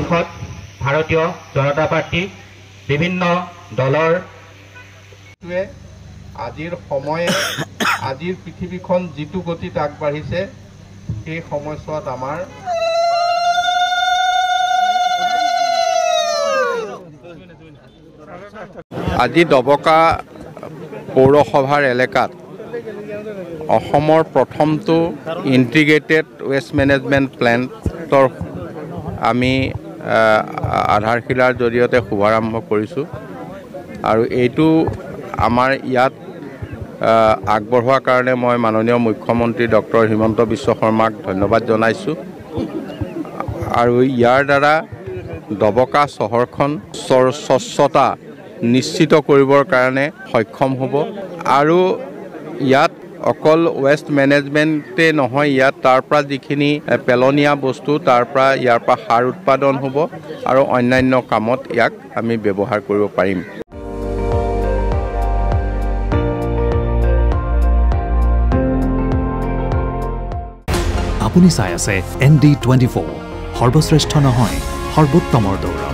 পৰিষদ ভাৰতীয় জনতা পাৰ্টি বিভিন্ন দলৰ আজিৰ সময়ে আজিৰ পৃথিৱীখন যিটো গতিত আগবাঢ়িছে সেই সময়ছোৱাত আমাৰ আজি দবকা পৌৰসভাৰ এলেকাত অসমৰ প্ৰথমটো ইণ্টিগ্ৰেটেড ৱেষ্ট মেনেজমেণ্ট প্লেণ্টৰ আমি আধাৰশিলাৰ জৰিয়তে শুভাৰম্ভ কৰিছোঁ আৰু এইটো আমাৰ ইয়াত আগবঢ়োৱাৰ কাৰণে মই মাননীয় মুখ্যমন্ত্ৰী ডক্টৰ হিমন্ত বিশ্ব শৰ্মাক ধন্যবাদ জনাইছোঁ আৰু ইয়াৰ দ্বাৰা দবকা চহৰখন স্বচ্ছতা নিশ্চিত কৰিবৰ কাৰণে সক্ষম হ'ব আৰু ইয়াত অকল ৱেষ্ট মেনেজমেণ্টে নহয় ইয়াত তাৰ পৰা যিখিনি পেলনীয়া বস্তু তাৰ পৰা ইয়াৰ পৰা সাৰ উৎপাদন হ'ব আৰু অন্যান্য কামত ইয়াক আমি ব্যৱহাৰ কৰিব পাৰিম। আপুনি চাই আছে ND24 সৰ্বশ্ৰেষ্ঠ নহয় সৰ্বোত্তমৰ দৌৰ।